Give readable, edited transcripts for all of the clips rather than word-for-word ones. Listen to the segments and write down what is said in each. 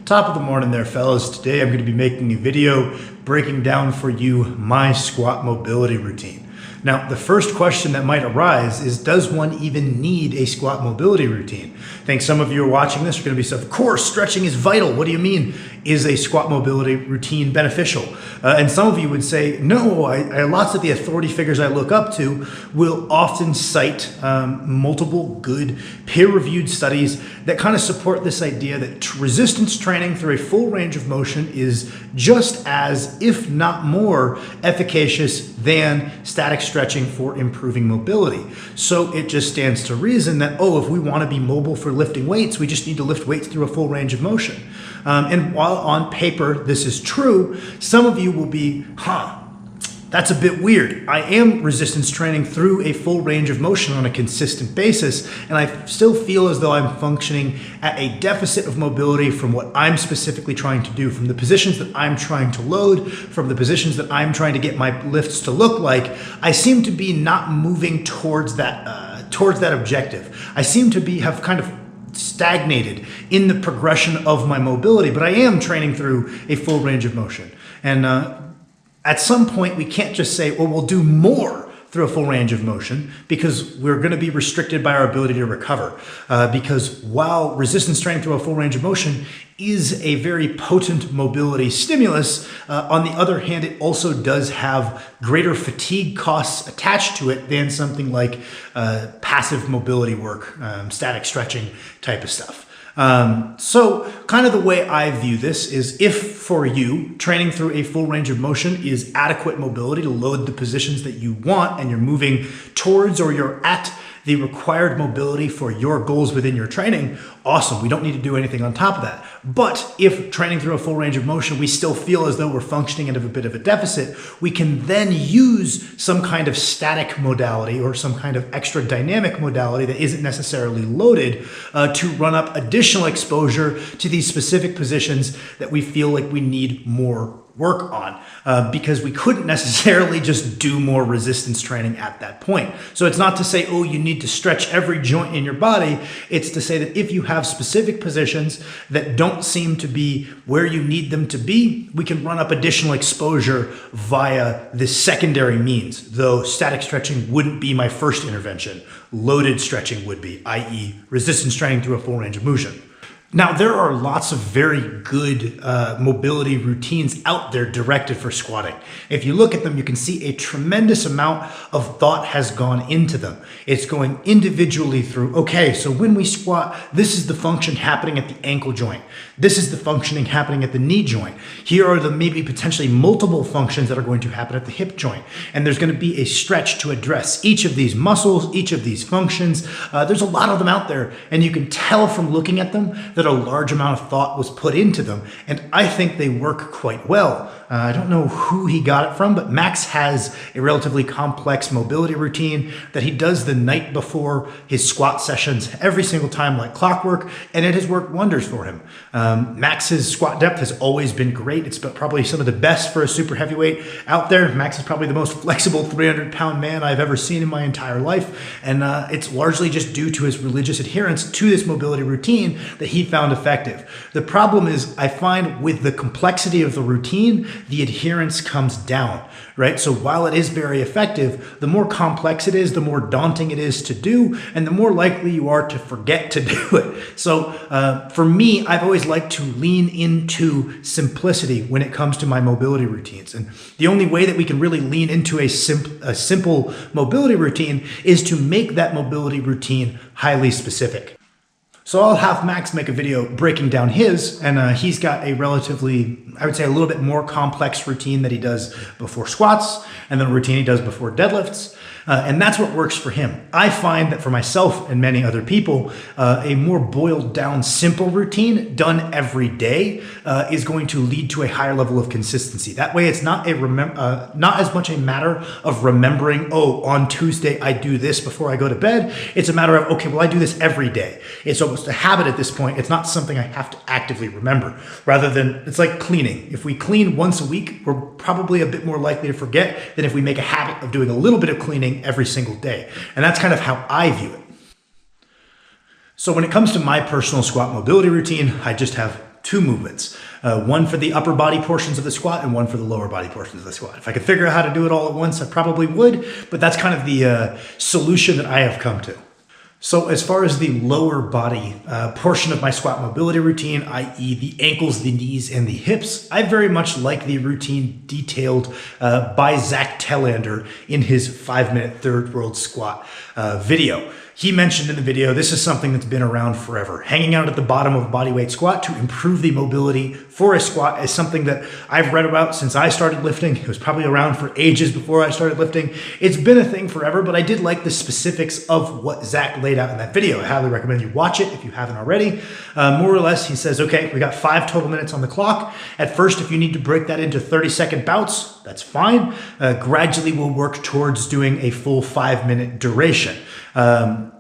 Top of the morning there, fellas. Today I'm going to be making a video breaking down for you my squat mobility routine. Now, the first question that might arise is, does one even need a squat mobility routine? I think some of you are watching this are going to be saying, of course, stretching is vital. What do you mean, is a squat mobility routine beneficial? And some of you would say, no, lots of the authority figures I look up to will often cite multiple good peer-reviewed studies that kind of support this idea that resistance training through a full range of motion is just as, if not more, efficacious than static stretching for improving mobility. So it just stands to reason that, if we want to be mobile for lifting weights, we just need to lift weights through a full range of motion. And while on paper this is true, some of you will be, that's a bit weird. I am resistance training through a full range of motion on a consistent basis, and I still feel as though I'm functioning at a deficit of mobility from what I'm specifically trying to do, from the positions that I'm trying to load, from the positions that I'm trying to get my lifts to look like. I seem to be not moving towards that objective. I seem to have kind of stagnated in the progression of my mobility, but I am training through a full range of motion. And at some point, we can't just say, well, we'll do more through a full range of motion, because we're going to be restricted by our ability to recover. Because while resistance training through a full range of motion is a very potent mobility stimulus, on the other hand, it also does have greater fatigue costs attached to it than something like passive mobility work, static stretching type of stuff. So kind of the way I view this is, if for you training through a full range of motion is adequate mobility to load the positions that you want, and you're moving towards or you're at the required mobility for your goals within your training, awesome. We don't need to do anything on top of that. But if training through a full range of motion, we still feel as though we're functioning at a bit of a deficit, we can then use some kind of static modality or some kind of extra dynamic modality that isn't necessarily loaded to run up additional exposure to these specific positions that we feel like we need more work on, because we couldn't necessarily just do more resistance training at that point. So it's not to say, you need to stretch every joint in your body. It's to say that if you have specific positions that don't seem to be where you need them to be, we can run up additional exposure via the secondary means, though static stretching wouldn't be my first intervention. Loaded stretching would be, i.e. resistance training through a full range of motion. Now, there are lots of very good mobility routines out there directed for squatting. If you look at them, you can see a tremendous amount of thought has gone into them. It's going individually through, okay, so when we squat, this is the function happening at the ankle joint. This is the functioning happening at the knee joint. Here are the maybe potentially multiple functions that are going to happen at the hip joint. And there's going to be a stretch to address each of these muscles, each of these functions. There's a lot of them out there, and you can tell from looking at them that a large amount of thought was put into them, and I think they work quite well. I don't know who he got it from, but Max has a relatively complex mobility routine that he does the night before his squat sessions every single time like clockwork, and it has worked wonders for him. Max's squat depth has always been great. It's probably some of the best for a super heavyweight out there. Max is probably the most flexible 300-pound man I've ever seen in my entire life, and it's largely just due to his religious adherence to this mobility routine that he found effective. The problem is, I find with the complexity of the routine, the adherence comes down, right? So while it is very effective, the more complex it is, the more daunting it is to do, and the more likely you are to forget to do it. So for me, I've always liked to lean into simplicity when it comes to my mobility routines. And the only way that we can really lean into a simple mobility routine is to make that mobility routine highly specific. So I'll have Max make a video breaking down his, and he's got a relatively, I would say, a little bit more complex routine that he does before squats, and then a routine he does before deadlifts. And that's what works for him. I find that for myself and many other people, a more boiled down, simple routine done every day is going to lead to a higher level of consistency. That way, it's not as much a matter of remembering, on Tuesday I do this before I go to bed. It's a matter of, okay, well, I do this every day. It's almost a habit at this point. It's not something I have to actively remember. Rather than, it's like cleaning. If we clean once a week, we're probably a bit more likely to forget than if we make a habit of doing a little bit of cleaning every single day. And that's kind of how I view it. So when it comes to my personal squat mobility routine, I just have two movements. One for the upper body portions of the squat and one for the lower body portions of the squat. If I could figure out how to do it all at once, I probably would, but that's kind of the solution that I have come to. So as far as the lower body portion of my squat mobility routine, i.e. the ankles, the knees, and the hips, I very much like the routine detailed by Zach Telander in his 5-minute third world squat video. He mentioned in the video, this is something that's been around forever. Hanging out at the bottom of a bodyweight squat to improve the mobility for a squat is something that I've read about since I started lifting. It was probably around for ages before I started lifting. It's been a thing forever, but I did like the specifics of what Zach laid out in that video. I highly recommend you watch it if you haven't already. More or less, he says, okay, we got 5 total minutes on the clock. At first, if you need to break that into 30-second bouts, that's fine. Gradually, we'll work towards doing a full 5-minute duration.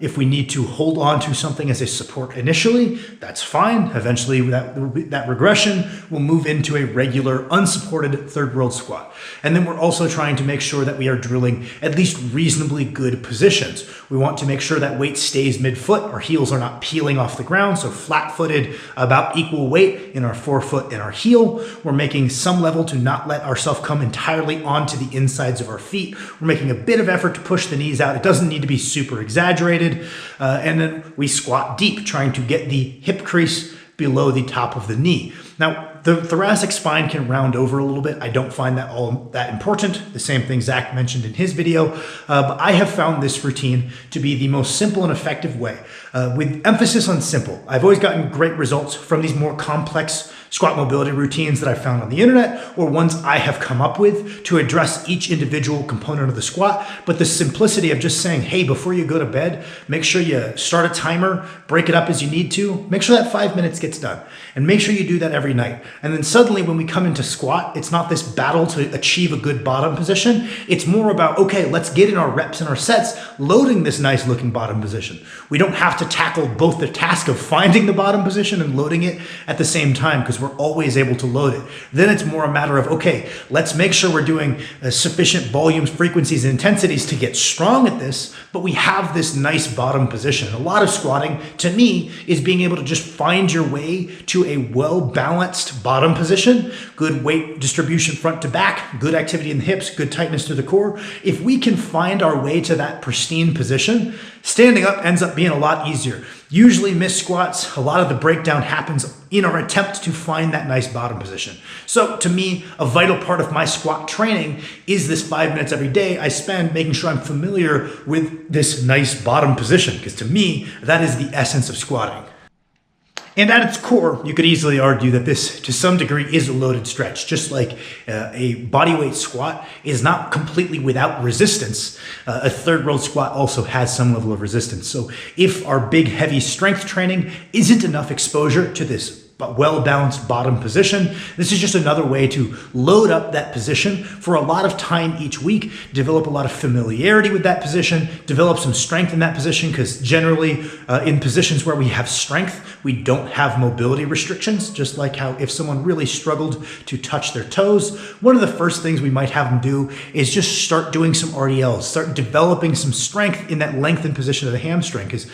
If we need to hold on to something as a support initially, that's fine. Eventually, that regression will move into a regular unsupported third world squat. And then we're also trying to make sure that we are drilling at least reasonably good positions. We want to make sure that weight stays mid-foot. Our heels are not peeling off the ground, so flat-footed, about equal weight in our forefoot and our heel. We're making some level to not let ourselves come entirely onto the insides of our feet. We're making a bit of effort to push the knees out. It doesn't need to be super exaggerated. And then we squat deep, trying to get the hip crease below the top of the knee. Now, the thoracic spine can round over a little bit. I don't find that all that important. The same thing Zach mentioned in his video. But I have found this routine to be the most simple and effective way, with emphasis on simple. I've always gotten great results from these more complex squat mobility routines that I found on the internet, or ones I have come up with to address each individual component of the squat. But the simplicity of just saying, hey, before you go to bed, make sure you start a timer, break it up as you need to, make sure that 5 minutes gets done, and make sure you do that every night. And then suddenly when we come into squat, it's not this battle to achieve a good bottom position. It's more about, okay, let's get in our reps and our sets, loading this nice looking bottom position. We don't have to tackle both the task of finding the bottom position and loading it at the same time, because we're always able to load it. Then it's more a matter of, okay, let's make sure we're doing sufficient volumes, frequencies, and intensities to get strong at this, but we have this nice bottom position. A lot of squatting, to me, is being able to just find your way to a well-balanced bottom position, good weight distribution front to back, good activity in the hips, good tightness to the core. If we can find our way to that pristine position, standing up ends up being a lot easier. Usually missed squats, a lot of the breakdown happens in our attempt to find that nice bottom position. So to me, a vital part of my squat training is this 5 minutes every day I spend making sure I'm familiar with this nice bottom position, because to me, that is the essence of squatting. And at its core, you could easily argue that this, to some degree, is a loaded stretch. Just like a bodyweight squat is not completely without resistance, a third world squat also has some level of resistance. So if our big, heavy strength training isn't enough exposure to this well-balanced bottom position, this is just another way to load up that position for a lot of time each week, develop a lot of familiarity with that position, develop some strength in that position, because generally in positions where we have strength, we don't have mobility restrictions, just like how if someone really struggled to touch their toes, one of the first things we might have them do is just start doing some RDLs, start developing some strength in that lengthened position of the hamstring, because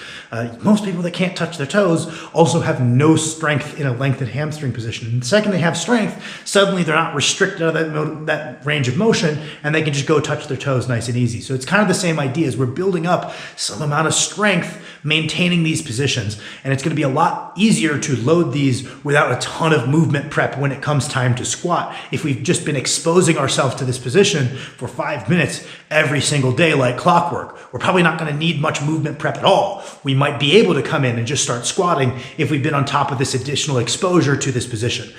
most people that can't touch their toes also have no strength in a lengthened hamstring position. And the second they have strength, suddenly they're not restricted out of that range of motion, and they can just go touch their toes nice and easy. So it's kind of the same idea as we're building up some amount of strength, maintaining these positions, and it's going to be a lot easier to load these without a ton of movement prep when it comes time to squat. If we've just been exposing ourselves to this position for 5 minutes every single day like clockwork, we're probably not going to need much movement prep at all. We might be able to come in and just start squatting if we've been on top of this additional exposure to this position.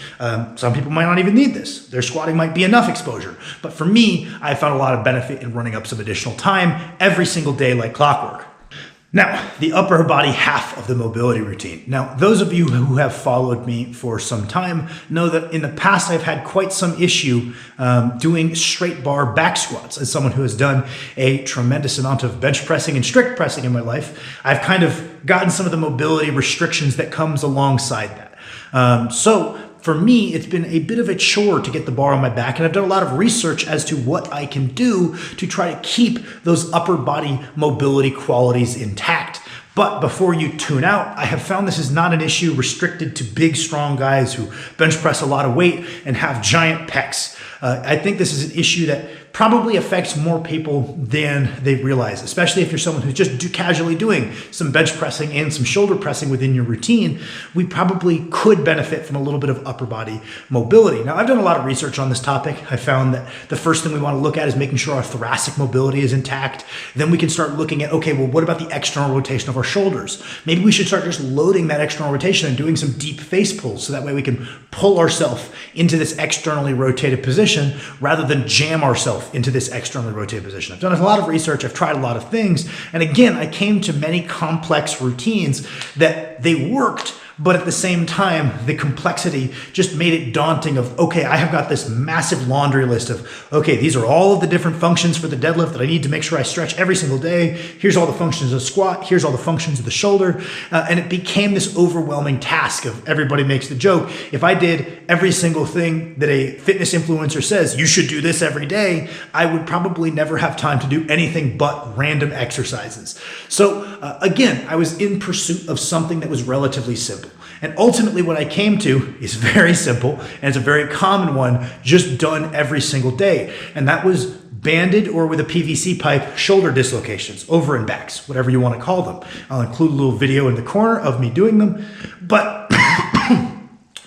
Some people might not even need this. Their squatting might be enough exposure. But for me, I found a lot of benefit in running up some additional time every single day like clockwork. Now, the upper body half of the mobility routine. Now, those of you who have followed me for some time know that in the past I've had quite some issue doing straight bar back squats. As someone who has done a tremendous amount of bench pressing and strict pressing in my life, I've kind of gotten some of the mobility restrictions that comes alongside that. So for me, it's been a bit of a chore to get the bar on my back, and I've done a lot of research as to what I can do to try to keep those upper body mobility qualities intact. But before you tune out, I have found this is not an issue restricted to big, strong guys who bench press a lot of weight and have giant pecs. I think this is an issue that probably affects more people than they realize, especially if you're someone who's just casually doing some bench pressing and some shoulder pressing within your routine. We probably could benefit from a little bit of upper body mobility. Now, I've done a lot of research on this topic. I found that the first thing we want to look at is making sure our thoracic mobility is intact. Then we can start looking at, okay, well, what about the external rotation of our shoulders? Maybe we should start just loading that external rotation and doing some deep face pulls so that way we can pull ourselves into this externally rotated position rather than jam ourselves into this externally rotated position. I've done a lot of research, I've tried a lot of things, and again, I came to many complex routines that they worked, but at the same time, the complexity just made it daunting of, okay, I have got this massive laundry list of, okay, these are all of the different functions for the deadlift that I need to make sure I stretch every single day. Here's all the functions of squat. Here's all the functions of the shoulder. And it became this overwhelming task of everybody makes the joke. If I did every single thing that a fitness influencer says, you should do this every day, I would probably never have time to do anything but random exercises. So again, I was in pursuit of something that was relatively simple. And ultimately what I came to is very simple, and it's a very common one, just done every single day. And that was banded or with a PVC pipe shoulder dislocations, over and backs, whatever you want to call them. I'll include a little video in the corner of me doing them. But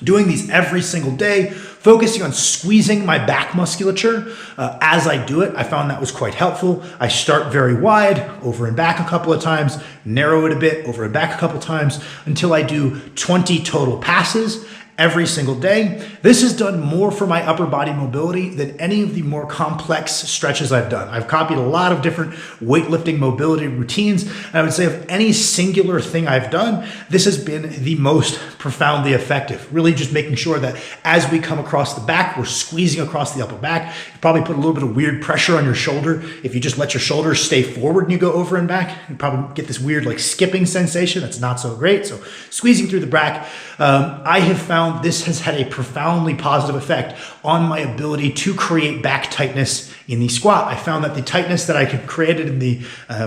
doing these every single day, focusing on squeezing my back musculature as I do it, I found that was quite helpful. I start very wide, over and back a couple of times, narrow it a bit, over and back a couple of times, until I do 20 total passes every single day. This has done more for my upper body mobility than any of the more complex stretches I've done. I've copied a lot of different weightlifting mobility routines, and I would say of any singular thing I've done, this has been the most profoundly effective. Really just making sure that as we come across the back, we're squeezing across the upper back. You probably put a little bit of weird pressure on your shoulder. If you just let your shoulders stay forward and you go over and back, you probably get this weird like skipping sensation. That's not so great. So squeezing through the back, I have found this has had a profoundly positive effect on my ability to create back tightness in the squat. I found that the tightness that I had created in the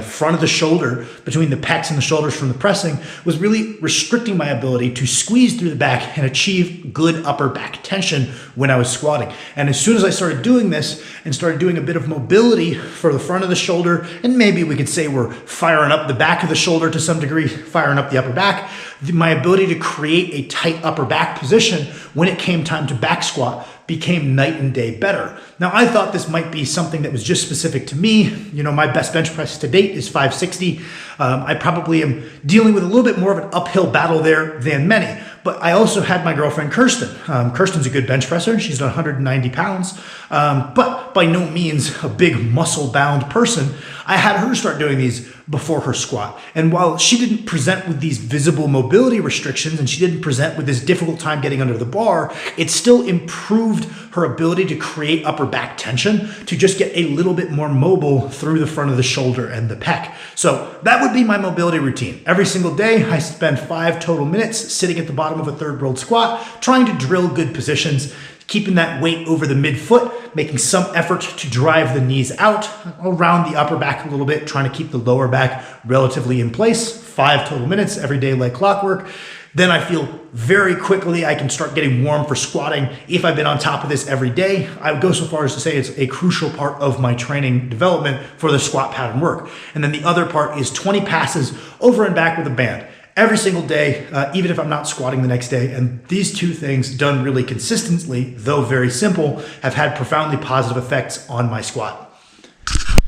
front of the shoulder, between the pecs and the shoulders from the pressing, was really restricting my ability to squeeze through the back and achieve good upper back tension when I was squatting. And as soon as I started doing this and started doing a bit of mobility for the front of the shoulder, and maybe we could say we're firing up the back of the shoulder to some degree, firing up the upper back, my ability to create a tight upper back position when it came time to back squat became night and day better. Now, I thought this might be something that was just specific to me. You know, my best bench press to date is 560. I probably am dealing with a little bit more of an uphill battle there than many. But I also had my girlfriend, Kirsten. Kirsten's a good bench presser. She's done 190 pounds, but by no means a big muscle-bound person. I had her start doing these before her squat. And while she didn't present with these visible mobility restrictions and she didn't present with this difficult time getting under the bar, it still improved her ability to create upper back tension, to just get a little bit more mobile through the front of the shoulder and the pec. So that would be my mobility routine. Every single day, I spend 5 total minutes sitting at the bottom of a third world squat, trying to drill good positions, keeping that weight over the midfoot, making some effort to drive the knees out, around the upper back a little bit, trying to keep the lower back relatively in place. 5 total minutes every day like clockwork. Then I feel very quickly I can start getting warm for squatting. If I've been on top of this every day, I would go so far as to say it's a crucial part of my training development for the squat pattern work. And then the other part is 20 passes over and back with a band every single day, even if I'm not squatting the next day. And these two things done really consistently, though very simple, have had profoundly positive effects on my squat.